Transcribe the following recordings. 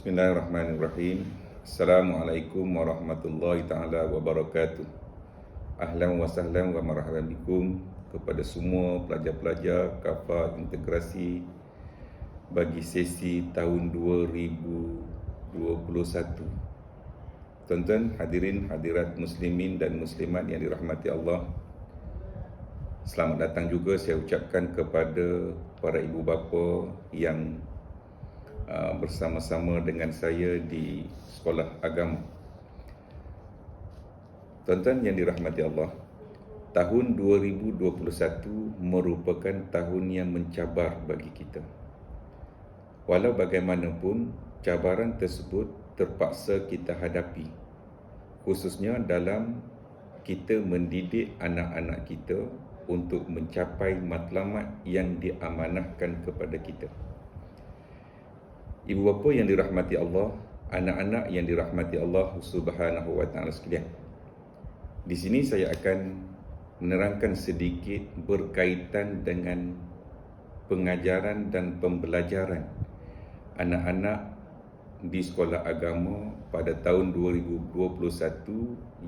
Bismillahirrahmanirrahim. Assalamualaikum warahmatullahi ta'ala wabarakatuh. Ahlan wa sahlan wa marhaban bikum kepada semua pelajar-pelajar Kafah Integrasi bagi sesi tahun 2021. Tuan-tuan, hadirin hadirat muslimin dan muslimat yang dirahmati Allah, selamat datang juga saya ucapkan kepada para ibu bapa yang bersama-sama dengan saya di sekolah agama. Tuan-tuan yang dirahmati Allah, tahun 2021 merupakan tahun yang mencabar bagi kita. Walau bagaimanapun, cabaran tersebut terpaksa kita hadapi, khususnya dalam kita mendidik anak-anak kita untuk mencapai matlamat yang diamanahkan kepada kita. Ibu bapa yang dirahmati Allah, anak-anak yang dirahmati Allah Subhanahu wa taala sekalian. Di sini saya akan menerangkan sedikit berkaitan dengan pengajaran dan pembelajaran anak-anak di sekolah agama pada tahun 2021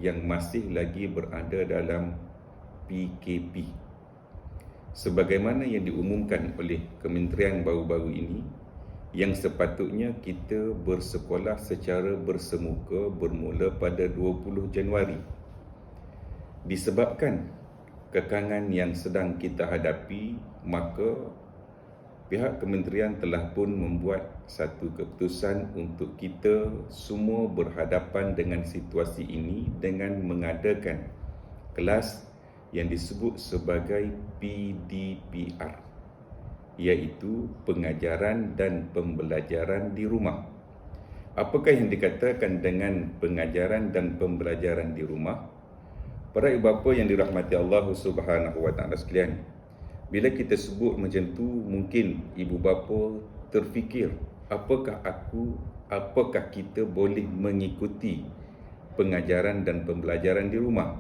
yang masih lagi berada dalam PKP. Sebagaimana yang diumumkan oleh kementerian baru-baru ini, yang sepatutnya kita bersekolah secara bersemuka bermula pada 20 Januari. Disebabkan kekangan yang sedang kita hadapi, maka pihak kementerian telah pun membuat satu keputusan untuk kita semua berhadapan dengan situasi ini dengan mengadakan kelas yang disebut sebagai PDPR, iaitu pengajaran dan pembelajaran di rumah. Apakah yang dikatakan dengan pengajaran dan pembelajaran di rumah? Para ibu bapa yang dirahmati Allah Subhanahu wa taala sekalian, bila kita sebut macam tu, mungkin ibu bapa terfikir, apakah kita boleh mengikuti pengajaran dan pembelajaran di rumah?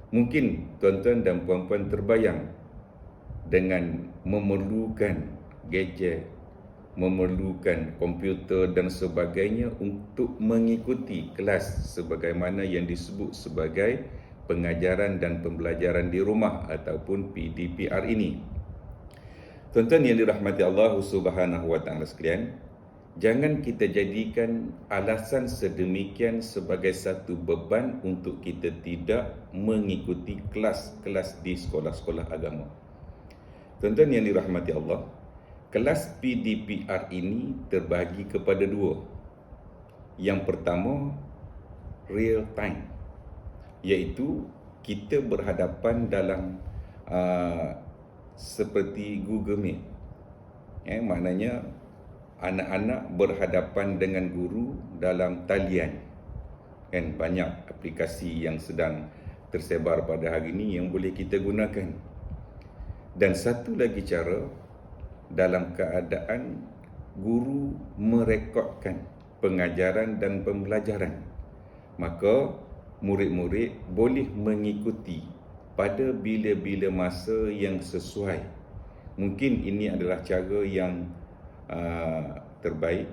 Mungkin tuan-tuan dan puan-puan terbayang dengan memerlukan gadget, memerlukan komputer dan sebagainya untuk mengikuti kelas sebagaimana yang disebut sebagai pengajaran dan pembelajaran di rumah ataupun PDPR ini. Tuan-tuan yang dirahmati Allah Subhanahu wa taala sekalian, jangan kita jadikan alasan sedemikian sebagai satu beban untuk kita tidak mengikuti kelas-kelas di sekolah-sekolah agama. Tuan-tuan yang dirahmati Allah, kelas PDPR ini terbahagi kepada dua. Yang pertama, real time, iaitu kita berhadapan dalam seperti Google Meet. Maknanya anak-anak berhadapan dengan guru dalam talian. Banyak aplikasi yang sedang tersebar pada hari ini yang boleh kita gunakan. Dan satu lagi cara, dalam keadaan guru merekodkan pengajaran dan pembelajaran, maka murid-murid boleh mengikuti pada bila-bila masa yang sesuai. Mungkin ini adalah cara yang terbaik,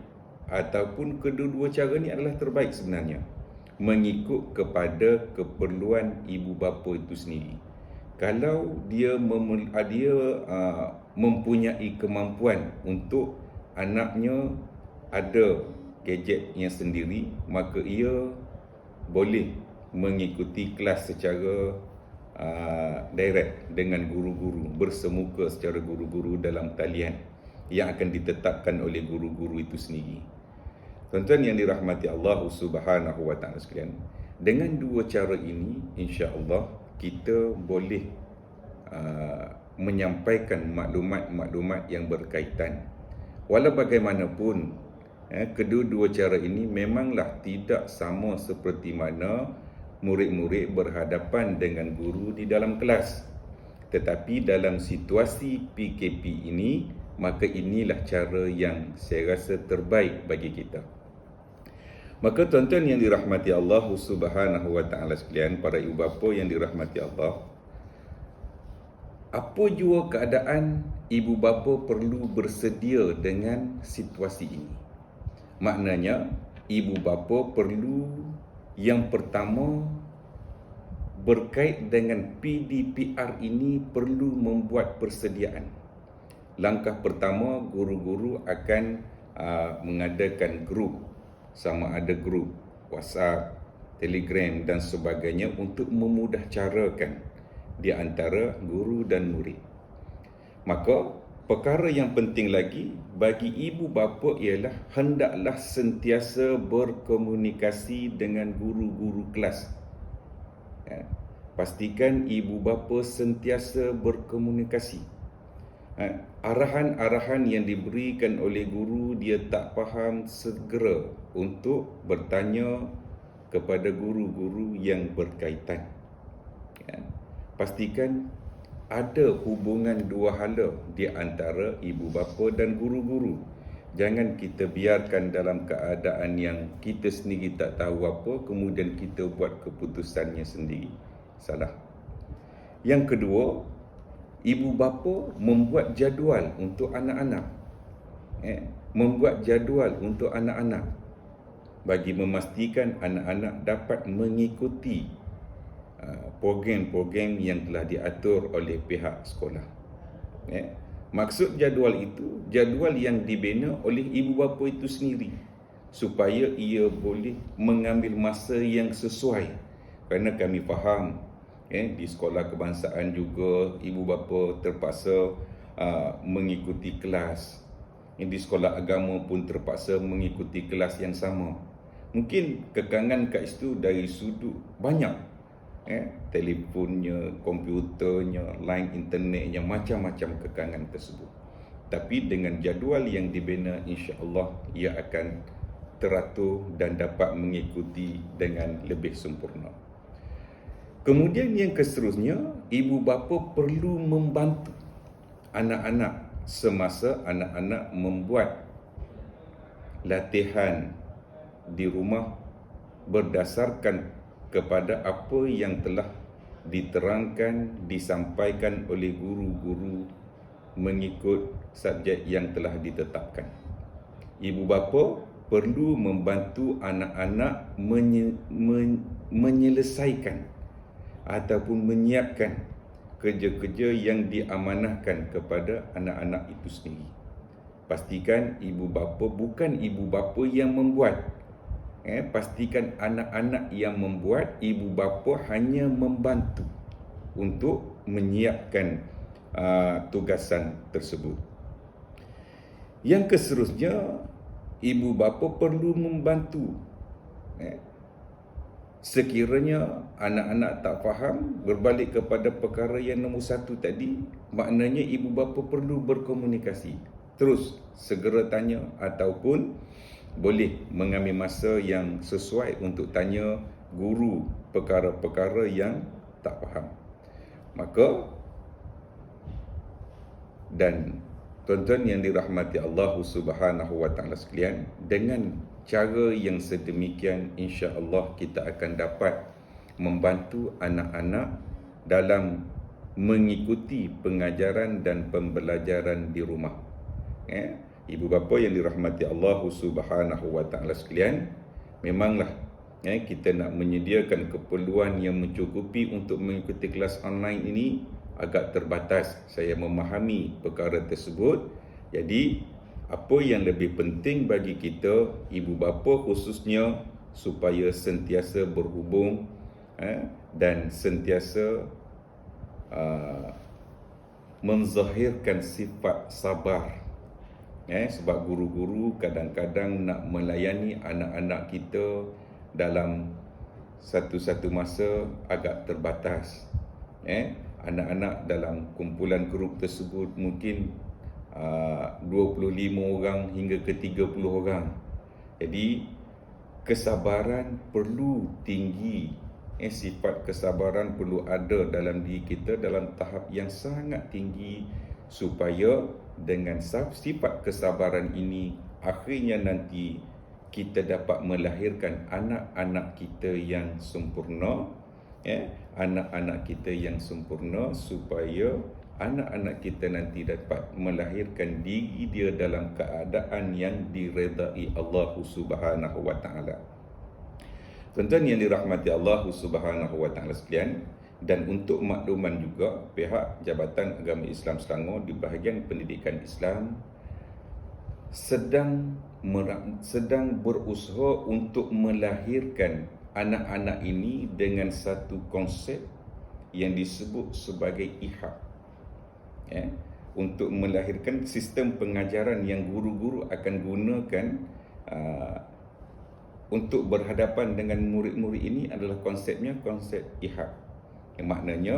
ataupun kedua-dua cara ini adalah terbaik sebenarnya, mengikut kepada keperluan ibu bapa itu sendiri. Kalau dia mempunyai kemampuan untuk anaknya ada gadget yang sendiri, maka ia boleh mengikuti kelas secara direct dengan guru-guru, bersemuka secara guru-guru dalam talian yang akan ditetapkan oleh guru-guru itu sendiri. Tuan-tuan yang dirahmati Allah Subhanahu wa taala sekalian, dengan dua cara ini insya-Allah kita boleh menyampaikan maklumat-maklumat yang berkaitan. Walau bagaimanapun, kedua-dua cara ini memanglah tidak sama seperti mana murid-murid berhadapan dengan guru di dalam kelas. Tetapi dalam situasi PKP ini, maka inilah cara yang saya rasa terbaik bagi kita. Maka tuan-tuan yang dirahmati Allah Subhanahu wa taala sekalian, para ibu bapa yang dirahmati Allah, apa jua keadaan ibu bapa perlu bersedia dengan situasi ini. Maknanya ibu bapa perlu, yang pertama, berkait dengan PDPR ini perlu membuat persediaan. Langkah pertama, guru-guru akan mengadakan grup, sama ada grup WhatsApp, Telegram dan sebagainya untuk memudahcarakan di antara guru dan murid. Maka perkara yang penting lagi bagi ibu bapa ialah hendaklah sentiasa berkomunikasi dengan guru-guru kelas. Ya. Pastikan ibu bapa sentiasa berkomunikasi. Arahan-arahan yang diberikan oleh guru dia tak faham, segera untuk bertanya kepada guru-guru yang berkaitan. Ya. Pastikan ada hubungan dua hala di antara ibu bapa dan guru-guru. Jangan kita biarkan dalam keadaan yang kita sendiri tak tahu apa, kemudian kita buat keputusannya sendiri. Salah. Yang kedua, ibu bapa membuat jadual untuk anak-anak. Membuat jadual untuk anak-anak bagi memastikan anak-anak dapat mengikuti program-program yang telah diatur oleh pihak sekolah. Maksud jadual itu, jadual yang dibina oleh ibu bapa itu sendiri supaya ia boleh mengambil masa yang sesuai. Kerana kami faham di sekolah kebangsaan juga ibu bapa terpaksa mengikuti kelas. Di sekolah agama pun terpaksa mengikuti kelas yang sama. Mungkin kekangan kat situ dari sudut banyak. Telefonnya, komputernya, line internetnya, macam-macam kekangan tersebut. Tapi dengan jadual yang dibina, insya-Allah ia akan teratur dan dapat mengikuti dengan lebih sempurna. Kemudian yang seterusnya, ibu bapa perlu membantu anak-anak semasa anak-anak membuat latihan di rumah berdasarkan kepada apa yang telah diterangkan, disampaikan oleh guru-guru mengikut subjek yang telah ditetapkan. Ibu bapa perlu membantu anak-anak menyelesaikan ataupun menyiapkan kerja-kerja yang diamanahkan kepada anak-anak itu sendiri. Pastikan ibu bapa bukan ibu bapa yang membuat. Pastikan anak-anak yang membuat, ibu bapa hanya membantu untuk menyiapkan tugasan tersebut. Yang seterusnya, ibu bapa perlu membantu. Sekiranya anak-anak tak faham, berbalik kepada perkara yang nombor 1 tadi, maknanya ibu bapa perlu berkomunikasi. Terus segera tanya ataupun boleh mengambil masa yang sesuai untuk tanya guru perkara-perkara yang tak faham. Maka, dan tuan-tuan yang dirahmati Allah Subhanahu wa taala sekalian, dengan cara yang sedemikian insya-Allah kita akan dapat membantu anak-anak dalam mengikuti pengajaran dan pembelajaran di rumah. Ibu bapa yang dirahmati Allah Subhanahu wa taala sekalian, memanglah kita nak menyediakan keperluan yang mencukupi untuk mengikuti kelas online ini agak terbatas. Saya memahami perkara tersebut. Jadi apa yang lebih penting bagi kita ibu bapa khususnya supaya sentiasa berhubung dan sentiasa menzahirkan sifat sabar. Sebab guru-guru kadang-kadang nak melayani anak-anak kita dalam satu-satu masa agak terbatas. Anak-anak dalam kumpulan grup tersebut mungkin 25 orang hingga ke 30 orang. Jadi kesabaran perlu tinggi. Sifat kesabaran perlu ada dalam diri kita dalam tahap yang sangat tinggi supaya dengan sifat kesabaran ini akhirnya nanti kita dapat melahirkan anak-anak kita yang sempurna, anak-anak kita yang sempurna supaya anak-anak kita nanti dapat melahirkan diri dia dalam keadaan yang diredai Allah Subhanahu wa taala. Tuan-tuan yang dirahmati Allah Subhanahu wa taala sekalian, dan untuk makluman juga, pihak Jabatan Agama Islam Selangor di bahagian pendidikan Islam sedang berusaha untuk melahirkan anak-anak ini dengan satu konsep yang disebut sebagai IHAK, untuk melahirkan sistem pengajaran yang guru-guru akan gunakan untuk berhadapan dengan murid-murid ini adalah konsepnya konsep IHAK, yang maknanya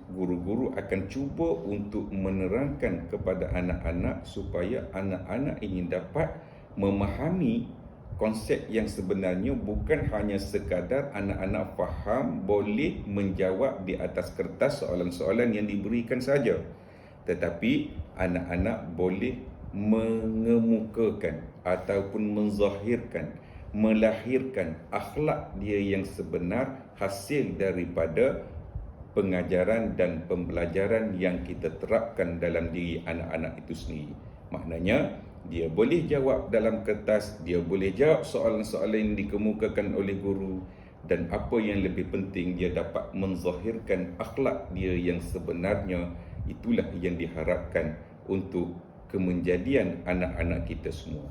guru-guru akan cuba untuk menerangkan kepada anak-anak supaya anak-anak ini dapat memahami konsep yang sebenarnya, bukan hanya sekadar anak-anak faham boleh menjawab di atas kertas soalan-soalan yang diberikan saja, tetapi anak-anak boleh mengemukakan ataupun menzahirkan, melahirkan akhlak dia yang sebenar hasil daripada pengajaran dan pembelajaran yang kita terapkan dalam diri anak-anak itu sendiri. Maknanya dia boleh jawab dalam kertas, dia boleh jawab soalan-soalan yang dikemukakan oleh guru, dan apa yang lebih penting, dia dapat menzahirkan akhlak dia yang sebenarnya. Itulah yang diharapkan untuk kemenjadian anak-anak kita semua.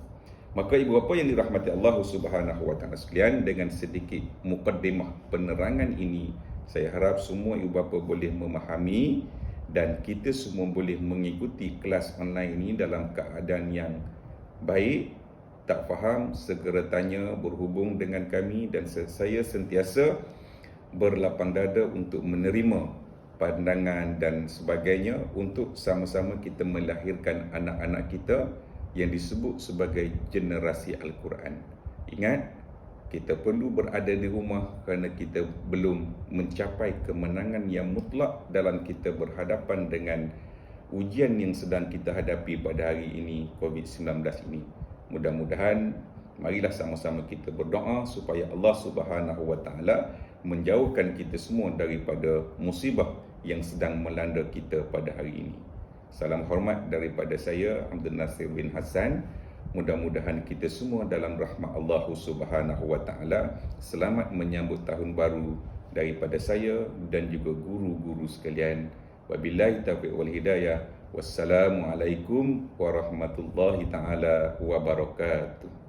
Maka ibu bapa yang dirahmati Allah Subhanahu wa taala sekalian, dengan sedikit mukaddimah penerangan ini, saya harap semua ibu bapa boleh memahami dan kita semua boleh mengikuti kelas online ini dalam keadaan yang baik. Tak faham, segera tanya, berhubung dengan kami, dan saya sentiasa berlapang dada untuk menerima pandangan dan sebagainya untuk sama-sama kita melahirkan anak-anak kita yang disebut sebagai generasi Al-Quran. Ingat, kita perlu berada di rumah kerana kita belum mencapai kemenangan yang mutlak dalam kita berhadapan dengan ujian yang sedang kita hadapi pada hari ini, COVID-19 ini. Mudah-mudahan marilah sama-sama kita berdoa supaya Allah Subhanahu wa taala menjauhkan kita semua daripada musibah yang sedang melanda kita pada hari ini. Salam hormat daripada saya, Abdul Nasir bin Hassan. Mudah-mudahan kita semua dalam rahmat Allah Subhanahu wa taala. Selamat menyambut tahun baru daripada saya dan juga guru-guru sekalian. Wabillahi taufiq wal hidayah. Wassalamualaikum warahmatullahi taala wabarakatuh.